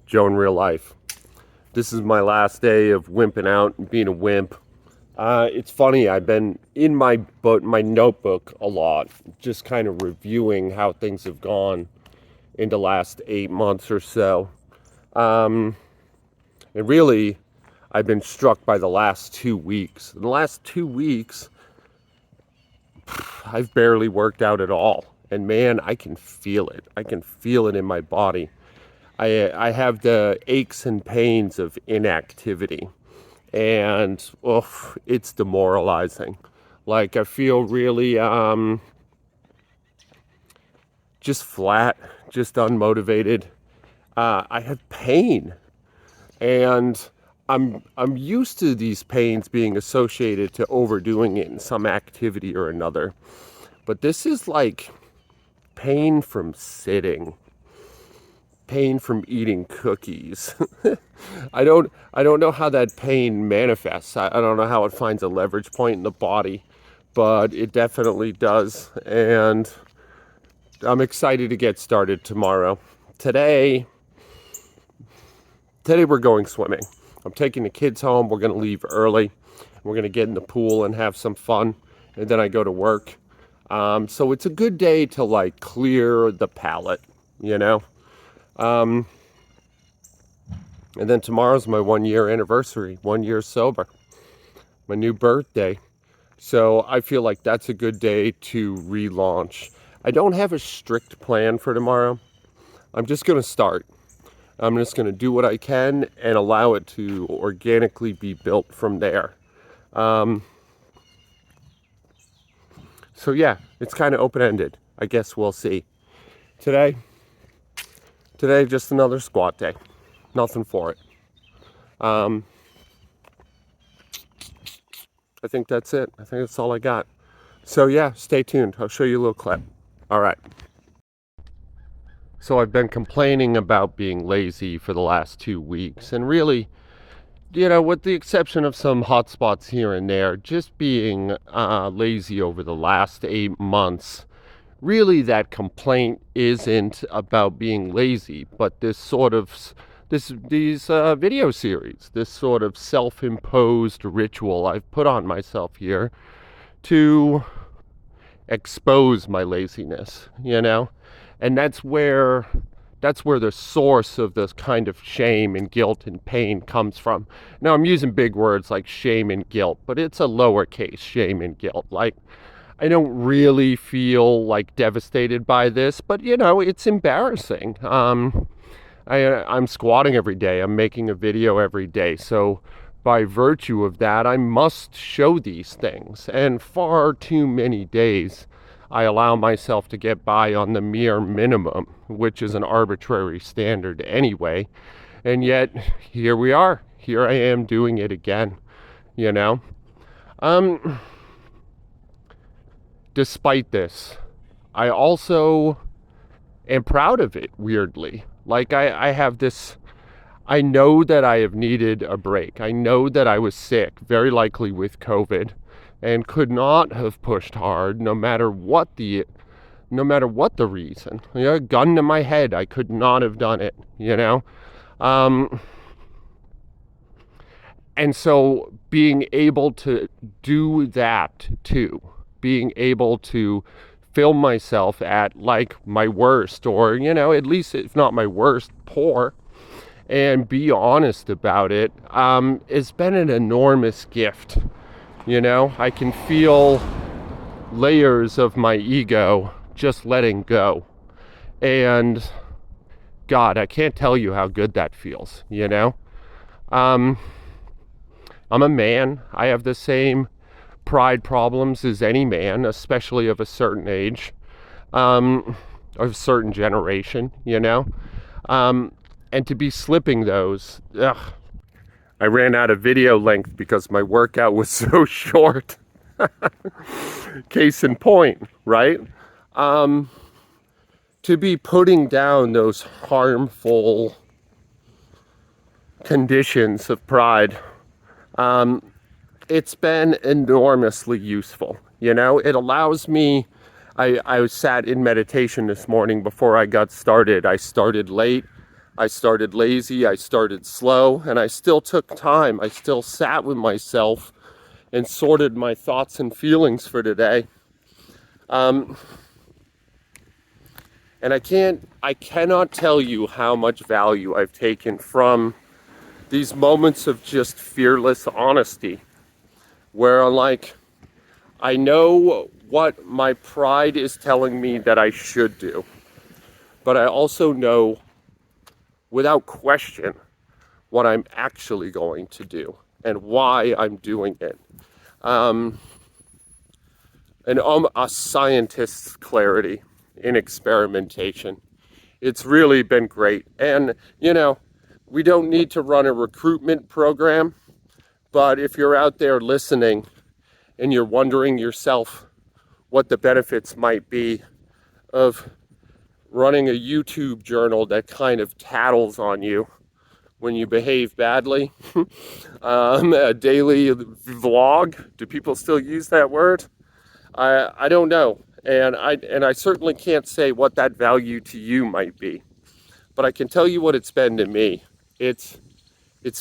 Joe in real life. This is my last day of wimping out and being a wimp. It's funny, I've been in my notebook a lot, just kind of reviewing how things have gone in the last 8 months or so. And really, I've been struck by the last 2 weeks. In the last 2 weeks, I've barely worked out at all. And man, I can feel it. I can feel it in my body. I have the aches and pains of inactivity. And it's demoralizing. Like, I feel really just flat, just unmotivated. I have pain, and I'm used to these pains being associated to overdoing it in some activity or another. But this is like pain from sitting, pain from eating cookies. I don't know how that pain manifests. I don't know how it finds a leverage point in the body, but it definitely does. And I'm excited to get started tomorrow. Today we're going swimming. I'm taking the kids home. We're going to leave early. We're going to get in the pool and have some fun. And then I go to work. So it's a good day to like clear the palate, you know? And then tomorrow's my 1-year anniversary, 1 year sober, my new birthday. So I feel like that's a good day to relaunch. I don't have a strict plan for tomorrow. I'm just going to start. I'm just going to do what I can and allow it to organically be built from there. So yeah, it's kind of open-ended. I guess we'll see. Today, just another squat day. Nothing for it. I think that's it. I think that's all I got. So yeah, stay tuned. I'll show you a little clip. All right. So I've been complaining about being lazy for the last 2 weeks, and really, with the exception of some hot spots here and there, just being lazy over the last 8 months. Really, that complaint isn't about being lazy, but these video series, this sort of self-imposed ritual I've put on myself here to expose my laziness, and that's where the source of this kind of shame and guilt and pain comes from. Now, I'm using big words like shame and guilt, but it's a lowercase shame and guilt. Like, I don't really feel like devastated by this, but it's embarrassing. I'm squatting every day. I'm making a video every day. So by virtue of that, I must show these things. And far too many days, I allow myself to get by on the mere minimum, which is an arbitrary standard anyway. And yet, here we are. Here I am doing it again, Despite this, I also am proud of it, weirdly. Like, I have this, I know that I have needed a break. I know that I was sick, very likely with COVID, and could not have pushed hard no matter what the reason. Gun to my head, I could not have done it, And so being able to do that too, being able to film myself at like my worst, or at least if not my worst, poor, and be honest about it, it's been an enormous gift. I can feel layers of my ego just letting go, and God, I can't tell you how good that feels. I'm a man. I have the same pride problems as any man, especially of a certain age, of a certain generation, and to be slipping those, I ran out of video length because my workout was so short. Case in point, right? To be putting down those harmful conditions of pride, it's been enormously useful. It allows me, I sat in meditation this morning before I got started. I started late. I started lazy, I started slow, and I still took time. I still sat with myself and sorted my thoughts and feelings for today. And I cannot tell you how much value I've taken from these moments of just fearless honesty, where I know what my pride is telling me that I should do, but I also know without question what I'm actually going to do and why I'm doing it. And a scientist's clarity in experimentation. It's really been great. And, we don't need to run a recruitment program, but if you're out there listening and you're wondering yourself what the benefits might be of running a YouTube journal that kind of tattles on you when you behave badly, a daily vlog, do people still use that word? I don't know, and I certainly can't say what that value to you might be, but I can tell you what it's been to me. It's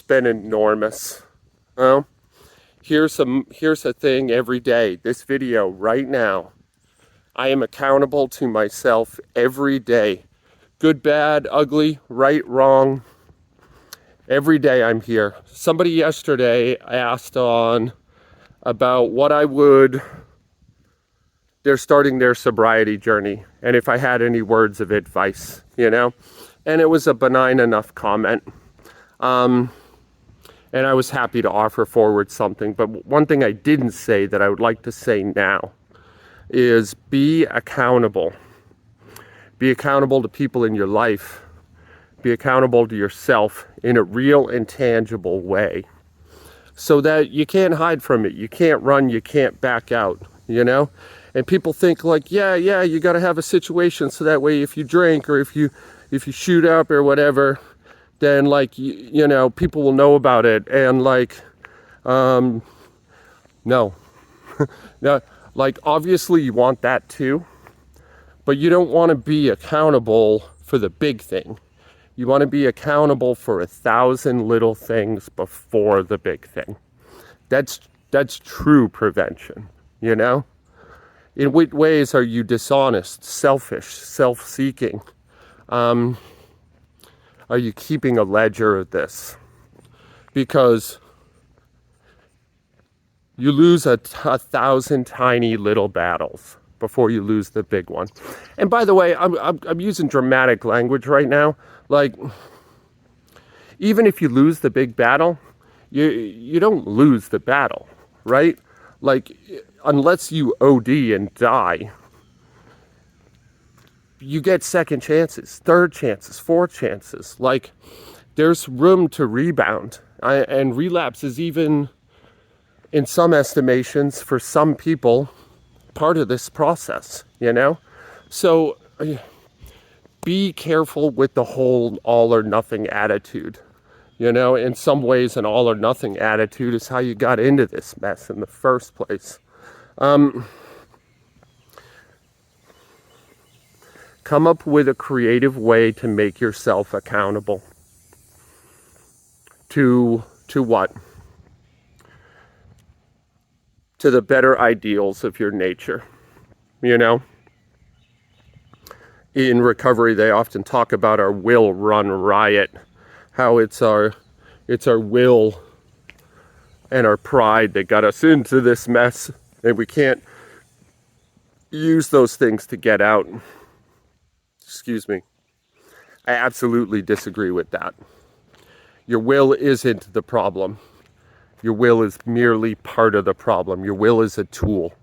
been enormous. Here's a thing every day. This video right now, I am accountable to myself every day. Good, bad, ugly, right, wrong. Every day I'm here. Somebody yesterday asked about what they're starting their sobriety journey, and if I had any words of advice, and it was a benign enough comment. And I was happy to offer forward something. But one thing I didn't say that I would like to say now is be accountable. Be accountable to people in your life. Be accountable to yourself in a real and tangible way, so that you can't hide from it. You can't run, you can't back out, And people think yeah, you got to have a situation so that way if you drink or if you shoot up or whatever, then people will know about it. And no. Now, obviously you want that too, but you don't want to be accountable for the big thing. You want to be accountable for 1,000 little things before the big thing. That's true prevention, In what ways are you dishonest, selfish, self-seeking? Are you keeping a ledger of this? Because you lose a 1,000 tiny little battles before you lose the big one. And by the way, I'm using dramatic language right now. Even if you lose the big battle, you don't lose the battle, right? Unless you OD and die, you get second chances, third chances, fourth chances. There's room to rebound. And relapse is even, in some estimations, for some people, part of this process, So be careful with the whole all or nothing attitude. In some ways, an all or nothing attitude is how you got into this mess in the first place. Come up with a creative way to make yourself accountable. To what? To the better ideals of your nature. In recovery, they often talk about our will run riot. How it's our will and our pride that got us into this mess, and we can't use those things to get out. Excuse me. I absolutely disagree with that. Your will isn't the problem. Your will is merely part of the problem. Your will is a tool,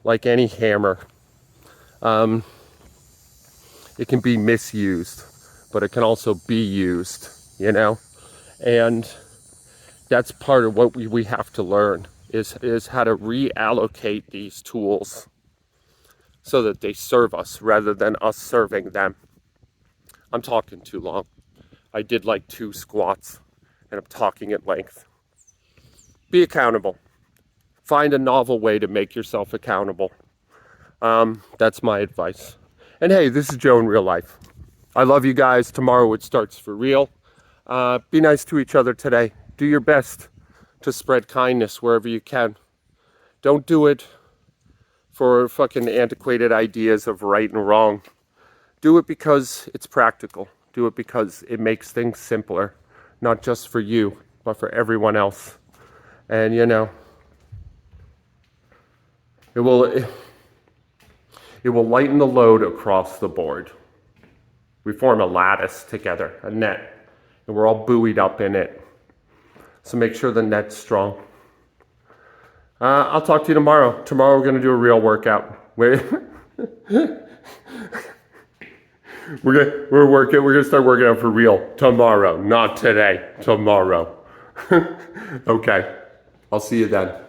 like any hammer. It can be misused, but it can also be used, And that's part of what we have to learn is how to reallocate these tools so that they serve us rather than us serving them. I'm talking too long. I did 2 squats and I'm talking at length. Be accountable. Find a novel way to make yourself accountable. That's my advice. And hey, this is Joe in real life. I love you guys. Tomorrow it starts for real. Be nice to each other today. Do your best to spread kindness wherever you can. Don't do it for fucking antiquated ideas of right and wrong. Do it because it's practical. Do it because it makes things simpler, not just for you, but for everyone else. And you know, it will lighten the load across the board. We form a lattice together, a net, and we're all buoyed up in it. So make sure the net's strong. I'll talk to you tomorrow. Tomorrow we're going to do a real workout. We're gonna start working out for real tomorrow, not today. Tomorrow. Okay. I'll see you then.